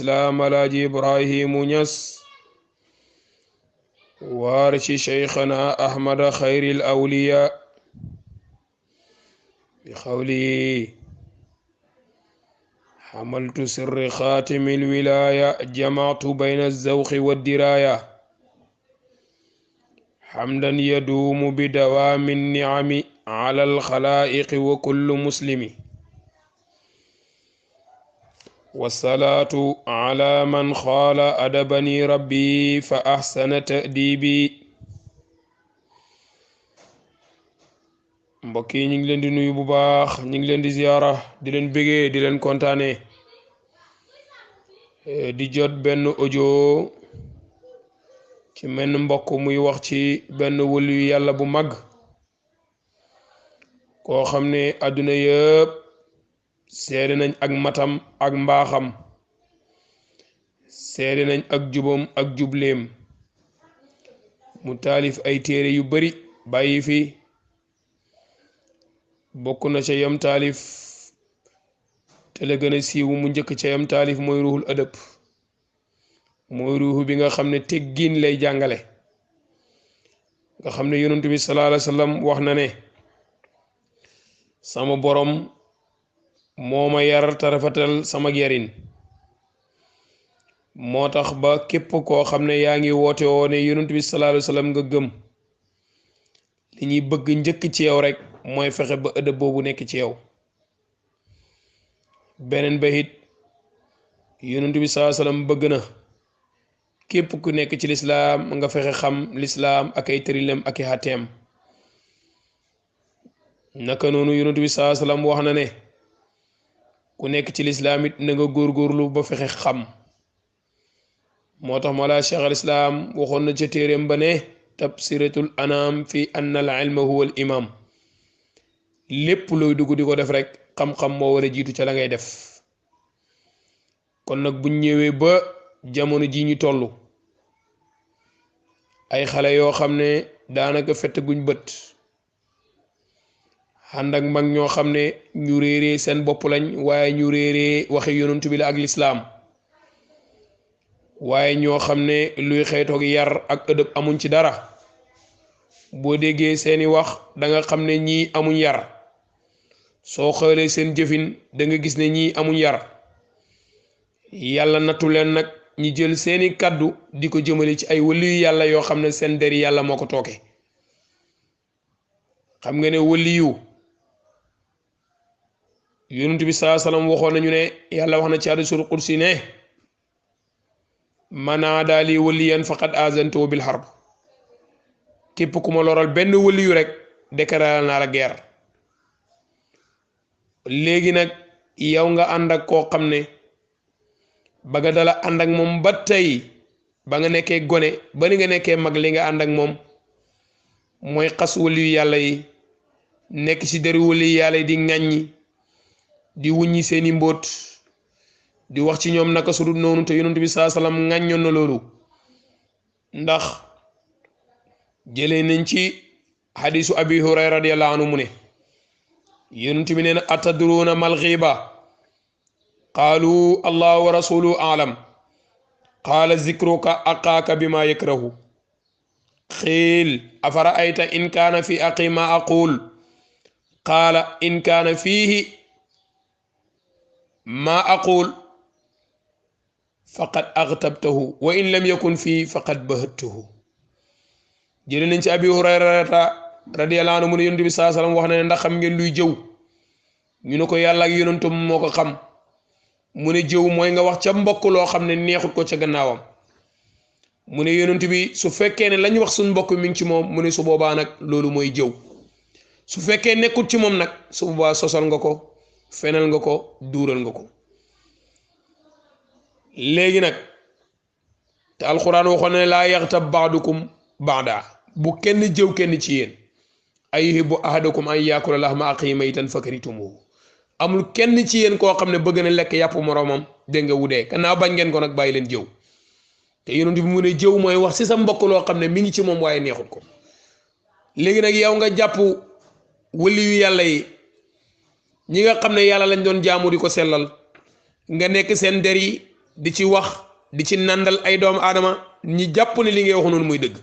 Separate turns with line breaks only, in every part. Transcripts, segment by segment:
الإسلام الحاج إبراهيم نياس وارث شيخنا أحمد خير الأولياء بقوله حملت سر خاتم الولاية جمعت بين الذوق والدراية حمدا يدوم بدوام النعم على الخلائق وكل مسلم والصلاة على من خال أدبني ربي فأحسن تأديبي mbokk yi ñu ngi leen di nuyu bu baax ñu ngi leen di ziyaara di leen bégee di leen kontaane di jot benn audio ci menn mbokk muy wax ci benn wëlu yàlla bu mag koo xam ne àdduna yëpp seede nañ ak matam ak mbaaxam seede nañ ak jubam ak jubleem mu taalif ay téere yu bari bàyyi fi bokk na ca yam taalif te la gën a siiwu mu njëkk ca yam taalif mooy ruuxul adab mooy ruuxu bi nga xam ne teggiin lay jàngale nga xam ne yonent bi sallallahu alayhi wa sallam wax na ne sama borom moo ma yar te rafetal sama yarin moo tax ba képp koo xam ne yaa ngi woote woo ne yonent bi sallallahu alayhi wa sallam nga gëm li ñuy bëgg njëkk ci yow rek mooy fexe ba ëdëb boobu nekk ci yow beneen ba it yonent bi sallallahu alayhi wa sallam bëgg na képp ku nekk ci lislaam nga fexe xam lislaam ak ay tërilem ak i xàtteem naka noonu yonent bi sallallahu alayhi wa sallam wax na ne ku nekk ci lislaam it na nga góorgóorlu ba fexe xam moo tax mawlaa cheikh al islam waxoon na ca téeréem ba ne tabsiratul anam fi anna al ilma huwa al imam lépp looy dugg di ko def rek xam-xam moo war a jiitu ca la ngay def kon nag buñ ñëwee ba jamono ji ñu toll ay xale yoo xam ne daanaka fett guñ bët ànd ak mag ñoo xam ne ñu réeree seen bopp lañ waaye ñu réeree waxe yonantu bi la ak lislaam waaye ñoo xam ne luy xeetoog yar ak ëdëb amuñ ci dara boo déggee seeni wax da nga xam ne ñii amuñ yar soo xoolee seen jëfin da nga gis ne ñii amuñ yar yàlla nattu leen nag ñi jël seeni kàddu di ko jëmale ci ay waliyu yàlla yoo xam ne seen deri yàlla moo ko tooke xam nga ne waliyu yonent bi sallallahu alayhi wasallam waxoon nañu ne yàlla wax na ci hadiisul qudsi ne man aadaa lii waliyan faqad aazantuhu bil harb képp ku ma loral benn waliyu rek déclaré naa la guerre léegi nag yow nga ànd ak koo xam ne ba nga dala ànd ak moom ba tey ba nga nekkee gone ba ni nga nekkee mag li nga ànd ak moom mooy xas waliyu yàlla yi nekk ci deri waliyu yàlla yi di ŋàññi di wuññi seeni mbóot di wax ci ñoom naka sudut noonu te yonent bi sallallahu alayhi wasallam ŋàññoon na loolu ndax jëlee nañ ci hadisu abi hurayra radiyallahu anhu mu ne yonent bi nee na atadruuna mal ghiba qaalu allahu wa rasuluhu a'lam qaala zikruka aqaaka bima yakrahu qiil afara ayta in kaana fi aqi ma aqul qaala in kaana fiihi ma aqul faqad aghtabtahu wa in lam yakun fii faqad bahattuhu jëlee nañ ci abi hurayrata radiyallahu anhu mu ne yonent bi sallallahu alayhi wasallam wax na ne ndax xam ngeen luy jëw ñu ne ko yàlla ak yonentam moo ko xam mu ne jëw mooy nga wax ca mbokk loo xam ne neexut ko ca gannaawam mu ne yonent bi su fekkee ne lañ wax suñ mbokk mi ngi ci moom mu ne su boobaa nag loolu mooy jëw su fekkee nekkut ci moom nag su boobaa sosal nga ko fenal nga ko duural nga ko léegi nag te alquran waxoon ne laa yaxtab baadukum baada bu kenn jëw kenn ci yéen ayuhibbu ahadukum an yaakula lahma axiihi maytan fakarihtumuuhu amul kenn ci yéen koo xam ne bëgg na lekk yàpp moroomam dégg nga wudee kannaaw bañ ngeen ko nag bàyyi leen jëw te yonent bi mu ne jëw mooy wax ci sa mbokk loo xam ne mi ngi ci moom waaye neexut ko léegi nag yow nga jàpp waliyu yàlla yi ñi nga xam ne yàlla lañ doon jaamu di ko sellal nga nekk seen der yi di ci wax di ci nandal ay doomu aadama ñi jàpp ne li ngay wax noonu muy dëgg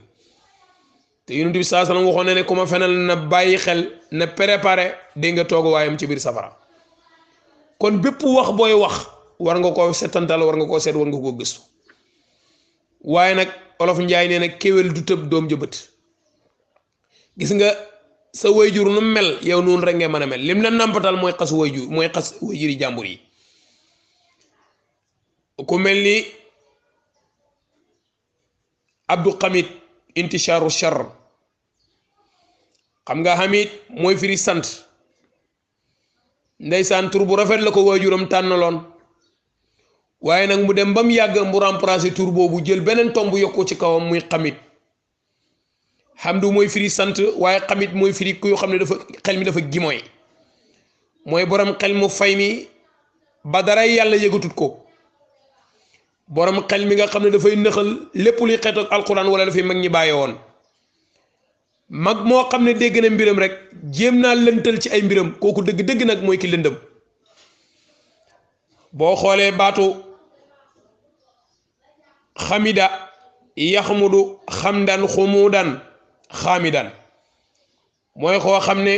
te yonent bi saa sallam waxoon na ne ku ma fenal na bàyyi xel na préparé dégg nga toog waayam ci biir safara kon bépp wax booy wax war nga koo setantal war nga koo seet war nga koo gëstu waaye nag olof njaay nee na kéwél du tëb doom jëbët gis nga sa wayjur nu mel yow noonu rek ngay mën a mel lim la nàmpatal mooy xas wayjur mooy xas wayjur yi jàmbur yi ku mel ni Abdou Hamid intisharu shar xam nga Hamid mooy firi sant ndeysaan tur bu rafet la ko waajuram tànnaloon waaye nag mu dem ba mu yàgg mu remplacer tur boobu jël beneen tomb yokku ci kawam muy Hamid Hamdu mooy firi sant waaye Hamid mooy firi ku yoo xam ne dafa xel mi dafa gimooy mooy borom xel mu fay mi ba dara yàlla yëgatut ko borom xel mi nga xam ne dafay nëxal lépp luy xeet ak alquran wala dafay mag ñi bàyyi woon mag moo xam ne dégg na mbiram rek jéem naa lëntal ci ay mbiram kooku dëgg-dëgg nag mooy ki lëndëm boo xoolee baatu xamida yaxmudu xamdan xumudan xaamidan mooy koo xam ne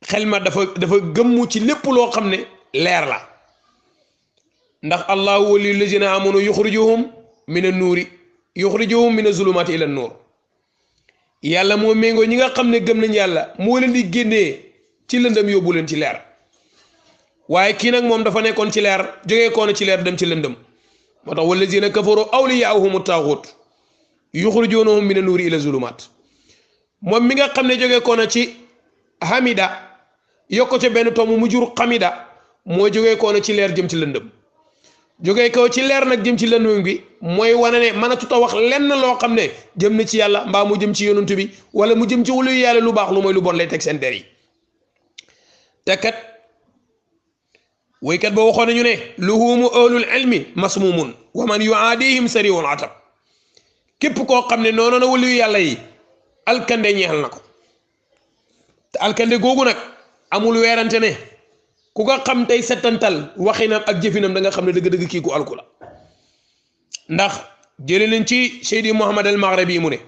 xel ma dafa gëmmu ci lépp loo xam ne leer la ndax allahu waliyu lazina amanu yuxrijuhum mina nuuri yuxrijuhum mina zulumaati ila nuur yàlla moo méngoo ñi nga xam ne gëm nañ yàlla moo leen di génnee ci lëndëm yóbbu leen ci leer waaye kii nag moom dafa nekkoon ci leer jógee koona ci leer dem ci lëndëm moo tax wallazina kafaru awliyaahum taaxut yuxrijuunahum mina nuuri ila zulumaat moom mi nga xam ne jógee koona ci hamida yokko ca benn tomb mu jur xamida moo jógee koona ci leer jëm ci lëndëm jógee kaw ci leer nag jëm ci lëndëm bi mooy wane ne mën a tuta wax lenn loo xam ne jëm na ci yàlla mbaa mu jëm ci yonent bi wala mu jëm ci wulu yàlla lu baax lu mooy lu bon lay teg seen der yi te kat woykat ba waxoon nañu ne luhumu ahlul ilmi masmumun wa man yuaadihim sariwul atab képp koo xam ne noonu na wulu yàlla yi alkande ñeexal na ko te alkande googu nag amul weerante ne ku ko xam tey settantal waxinam ak jëfinam da nga xam ne dëgg-dëgg kii ku alku la ndax jële nañ ci Seydi Muhammad al Maghribi mu ne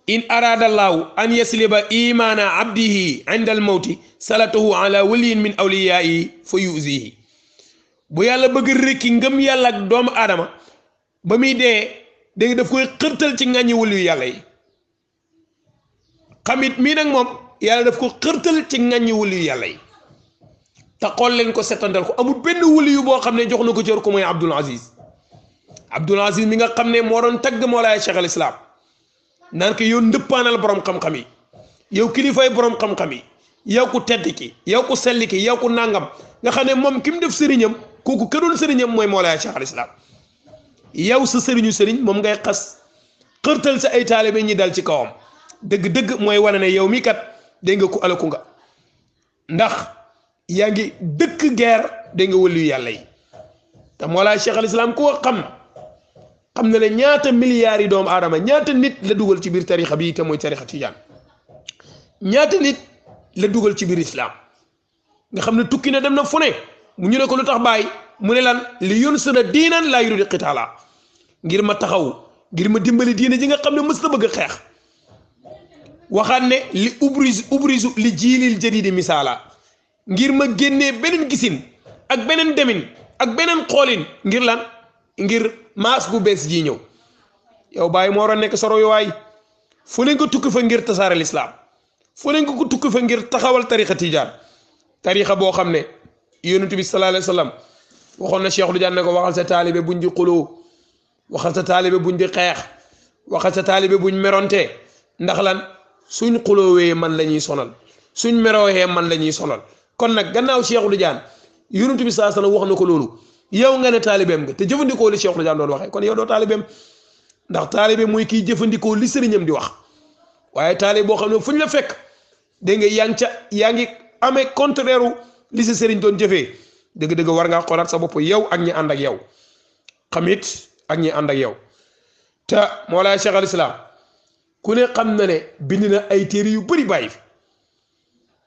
in arada allahu an yasliba imana abdihi inda al mawti salatahu ala waliyin min awliyaayi fa yuzihi bu yàlla bëgg rekki ngëm yàlla ak doomu aadama ba muy dee dégg daf koy xërtal ci ngàññi waliyu yàlla yi xamit mii nag moom yàlla daf ko xërtal ci ngàññi waliyu yàlla yi te xool leen ko settantal ko amul benn waliyu boo xam ne jox na ko cër ko mooy Abdul Aziz mi nga xam ne moo doon tagg Mawlaay Cheikh al Islam naan ko yow ndëppaanal borom xam-xam yi yow kilifay borom xam-xam yi yow ku tedd ki yow ku selli ki yow ku nangam nga xam ne moom ki mu def sëriñam kooku këdoon sëriñam mooy Mawlaay Cheikh al Islam yow sa sëriñu sëriñ moom ngay xas xërtal sa ay taalibe ñi dal ci kawam dëgg-dëgg mooy wane ne yow mi kat dégg nga ku alaku nga ndax yaa ngi dëkk guerre dégg nga waliyu yàlla yi te Mawlaay Cheikh al Islam koo xam na ne ñaata milliards yi doomu aadama ñaata nit la dugal ci biir tarixa bi te mooy tarixa tijaan ñaata nit la dugal ci biir islam nga xam ne tukki na dem na fu ne mu ñu ne ko lu tax bàyyi mu ne lan li yunsira diinan laa yuridu qitaala ngir ma taxaw ngir ma dimbali diine ji nga xam ne mës ta bëgg xeex waxaat ne li ubrisu li jiilil jadidi misaala ngir ma génnee beneen gisin ak beneen demin ak beneen xoolin ngir lan ngir maas bu bees jii ñëw yow bàyyi moo war a nekk soro yowaay fu leen ko tukki fa ngir tasaare lislaam fu leen ko tukki fa ngir taxawal tarixa tijaan tarixa boo xam ne yonent bi sallallahu alayhi wa sallam waxoon na Cheikh Tidiane ne ko waxal sa taalibe buñ di xuloo waxal sa taalibe buñ di xeex waxal sa taalibe buñ meronte ndax lan suñ xuloowee man la ñuy sonal suñ meroohee man la ñuy sonal kon nag gannaaw Cheikh Tidiane yonent bi sallallahu alayhi wa sallam wax na ko loolu yow nga ne taalibeem nga te jëfandikoo li Cheikh Tidiane doon waxee kon yow doo taalibeem ndax taalibe mooy kiy jëfandikoo li sëriñam di wax waaye taalibe boo xam ne fu ñu la fekk dégg nga yaa ngi amee contraire li sa sëriñ doon jëfee dëgg-dëgg war ngaa xoolaat sa bopp yow ak ñi ànd ak yow xamit ak ñi ànd ak yow te Mawlaay Cheikh al Islam ku ne xam na ne bind na ay téere yu bëri bàyyi fi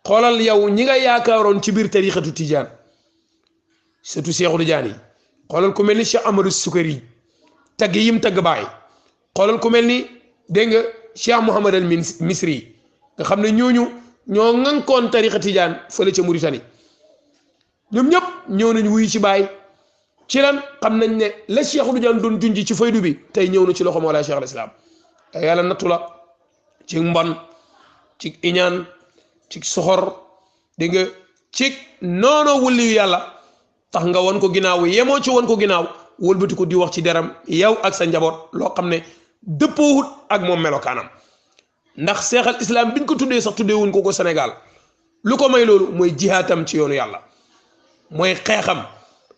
xoolal yow ñi nga yaakaaroon ci biir tarixatu tijaan surtout Cheikhul Tidiane xoolal ku mel ni Cheikh Amadou Sukari tagg yim tagg baay xoolal ku mel ni dégg nga Cheikh Mouhamad al Misri nga xam ne ñooñu ñoo ŋànkoon tariqa Tidiane fële ca Mauritanie ñoom ñëpp ñëw nañ wuyu ci baay ci lan xam nañ ne la Cheikhul Tidiane doon junji ci faydu bi tey ñëw na ci loxo Mawlaa Cheikh al Islam yàlla nattu la ci mbon ci iñaan ci soxor dégg nga ci noonoo wulliyu yàlla tax nga won ko ginnaaw yemoo ci won ko ginnaaw wëlbati ko di wax ci deram yow ak sa njaboot loo xam ne dëppoowut ak moom melokaanam ndax seexal islam biñ ko tuddee sax tuddee wuñ ko Sénégal lu ko may loolu mooy jihaatam ci yoonu yàlla mooy xeexam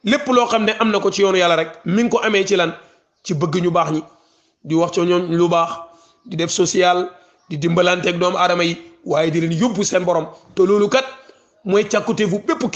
lépp loo xam ne am na ko ci yoonu yàlla rek mi ngi ko amee ci lan ci bëgg ñu baax ñi di wax ci ñoom lu baax di def social di dimbalanteeg doomu aadama yi waaye di leen yóbbu seen borom te loolu kat mooy càkkuteefu bépp